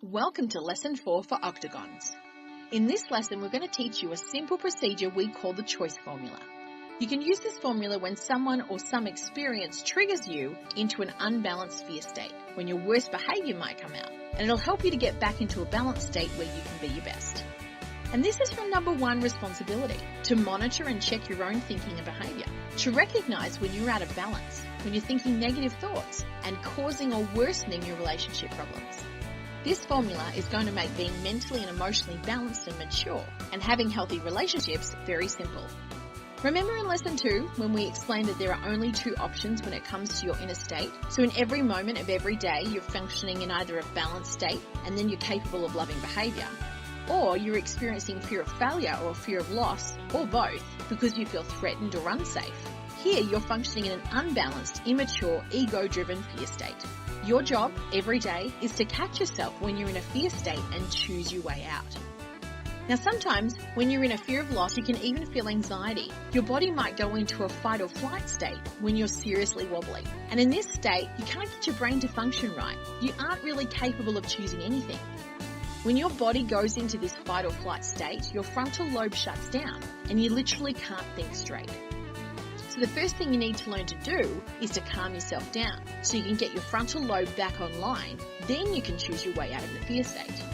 Welcome to Lesson 4 for Octagons. In this lesson, we're going to teach you a simple procedure we call the choice formula. You can use this formula when someone or some experience triggers you into an unbalanced fear state, when your worst behaviour might come out, and it'll help you to get back into a balanced state where you can be your best. And this is your number one responsibility, to monitor and check your own thinking and behaviour, to recognise when you're out of balance, when you're thinking negative thoughts and causing or worsening your relationship problems. This formula is going to make being mentally and emotionally balanced and mature and having healthy relationships very simple. Remember in Lesson 2 when we explained that there are only two options when it comes to your inner state? So in every moment of every day you're functioning in either a balanced state and then you're capable of loving behaviour, or you're experiencing fear of failure or fear of loss, or both, because you feel threatened or unsafe. Here you're functioning in an unbalanced, immature, ego-driven fear state. Your job every day is to catch yourself when you're in a fear state and choose your way out. Now sometimes when you're in a fear of loss, you can even feel anxiety. Your body might go into a fight or flight state when you're seriously wobbly. And in this state, you can't get your brain to function right. You aren't really capable of choosing anything. When your body goes into this fight or flight state, your frontal lobe shuts down and you literally can't think straight. So the first thing you need to learn to do is to calm yourself down so you can get your frontal lobe back online. Then you can choose your way out of the fear state.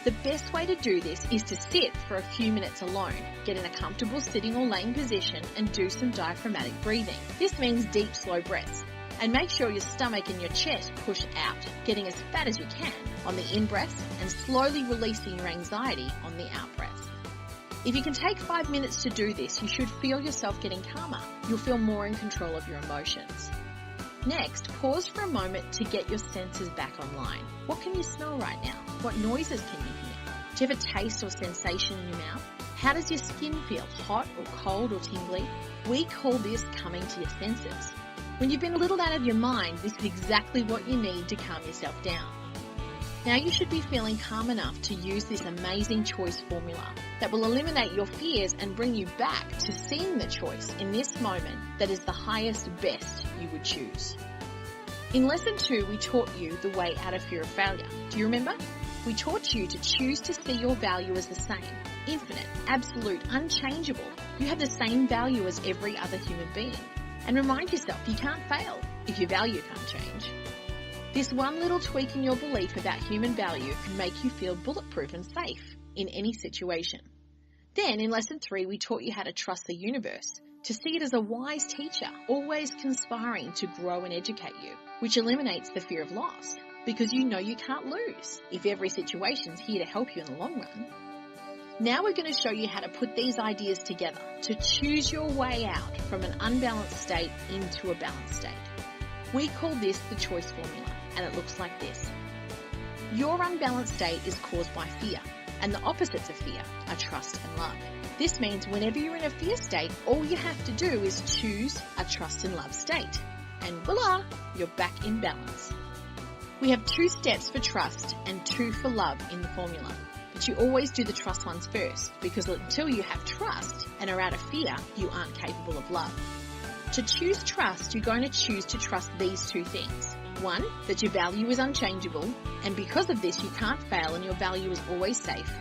The best way to do this is to sit for a few minutes alone, get in a comfortable sitting or laying position and do some diaphragmatic breathing. This means deep, slow breaths. And make sure your stomach and your chest push out, getting as fat as you can on the in-breaths and slowly releasing your anxiety on the out-breaths. If you can take 5 minutes to do this, you should feel yourself getting calmer. You'll feel more in control of your emotions. Next, pause for a moment to get your senses back online. What can you smell right now? What noises can you hear? Do you have a taste or sensation in your mouth? How does your skin feel? Hot or cold or tingly? We call this coming to your senses. When you've been a little out of your mind, this is exactly what you need to calm yourself down. Now you should be feeling calm enough to use this amazing choice formula that will eliminate your fears and bring you back to seeing the choice in this moment that is the highest best you would choose. In Lesson 2, we taught you the way out of fear of failure. Do you remember? We taught you to choose to see your value as the same, infinite, absolute, unchangeable. You have the same value as every other human being. And remind yourself you can't fail if your value can't change. This one little tweak in your belief about human value can make you feel bulletproof and safe in any situation. Then in Lesson 3, we taught you how to trust the universe, to see it as a wise teacher, always conspiring to grow and educate you, which eliminates the fear of loss, because you know you can't lose if every situation's here to help you in the long run. Now we're going to show you how to put these ideas together to choose your way out from an unbalanced state into a balanced state. We call this the choice formula, and it looks like this. Your unbalanced state is caused by fear, and the opposites of fear are trust and love. This means whenever you're in a fear state, all you have to do is choose a trust and love state, and voila, you're back in balance. We have 2 steps for trust and 2 for love in the formula. But you always do the trust ones first, because until you have trust and are out of fear, you aren't capable of love. To choose trust, you're going to choose to trust these 2 things. 1, that your value is unchangeable, and because of this you can't fail and your value is always safe.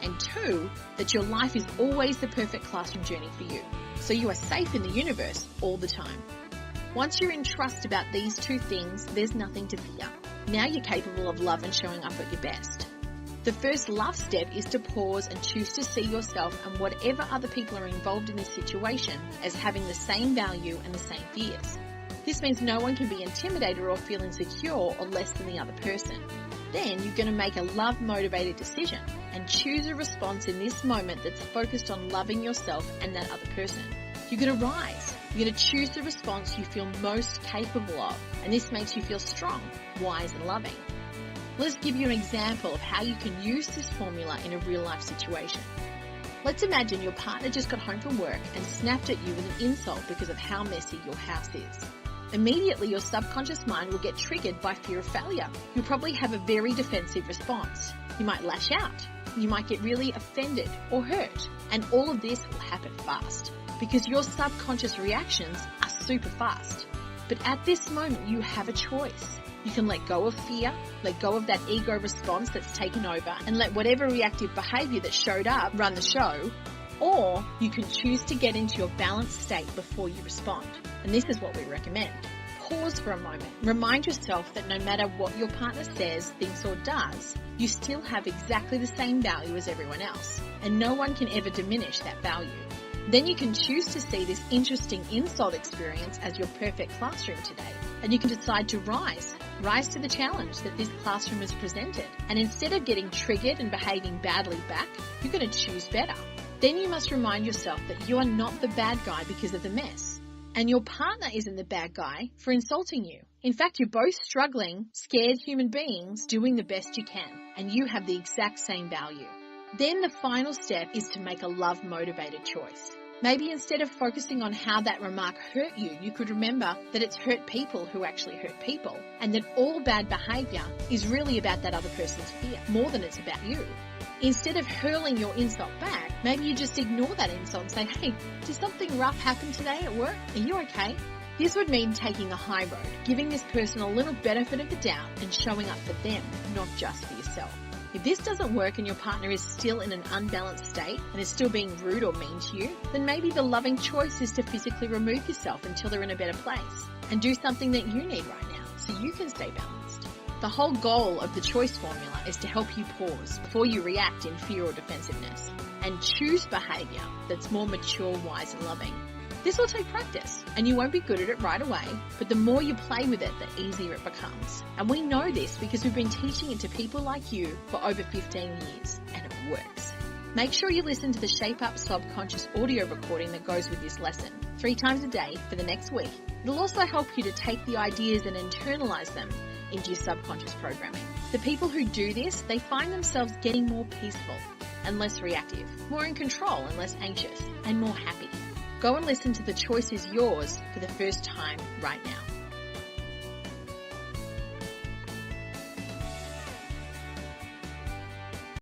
And 2, that your life is always the perfect classroom journey for you, so you are safe in the universe all the time. Once you're in trust about these 2 things, there's nothing to fear. Now you're capable of love and showing up at your best. The first love step is to pause and choose to see yourself and whatever other people are involved in this situation as having the same value and the same fears. This means no one can be intimidated or feel insecure or less than the other person. Then you're going to make a love-motivated decision and choose a response in this moment that's focused on loving yourself and that other person. You're going to rise. You're going to choose the response you feel most capable of, and this makes you feel strong, wise and loving. Let's give you an example of how you can use this formula in a real-life situation. Let's imagine your partner just got home from work and snapped at you with an insult because of how messy your house is. Immediately, your subconscious mind will get triggered by fear of failure. You'll probably have a very defensive response. You might lash out. You might get really offended or hurt. And all of this will happen fast because your subconscious reactions are super fast. But at this moment, you have a choice. You can let go of fear, let go of that ego response that's taken over, and let whatever reactive behavior that showed up run the show. Or you can choose to get into your balanced state before you respond. And this is what we recommend. Pause for a moment. Remind yourself that no matter what your partner says, thinks, or does, you still have exactly the same value as everyone else, and no one can ever diminish that value. Then you can choose to see this interesting insult experience as your perfect classroom today, and you can decide to rise to the challenge that this classroom has presented. And instead of getting triggered and behaving badly back, you're going to choose better. Then you must remind yourself that you are not the bad guy because of the mess. And your partner isn't the bad guy for insulting you. In fact, you're both struggling, scared human beings doing the best you can, and you have the exact same value. Then the final step is to make a love-motivated choice. Maybe instead of focusing on how that remark hurt you, you could remember that it's hurt people who actually hurt people, and that all bad behaviour is really about that other person's fear, more than it's about you. Instead of hurling your insult back, maybe you just ignore that insult and say, hey, did something rough happen today at work? Are you okay? This would mean taking the high road, giving this person a little benefit of the doubt and showing up for them, not just for yourself. If this doesn't work and your partner is still in an unbalanced state and is still being rude or mean to you, then maybe the loving choice is to physically remove yourself until they're in a better place and do something that you need right now so you can stay balanced. The whole goal of the choice formula is to help you pause before you react in fear or defensiveness and choose behaviour that's more mature, wise and loving. This will take practice and you won't be good at it right away, but the more you play with it, the easier it becomes. And we know this because we've been teaching it to people like you for over 15 years and it works. Make sure you listen to the Shape Up Subconscious audio recording that goes with this lesson 3 times a day for the next week. It'll also help you to take the ideas and internalize them into your subconscious programming. The people who do this, they find themselves getting more peaceful and less reactive, more in control and less anxious, and more happy. Go and listen to The Choice Is Yours for the first time right now.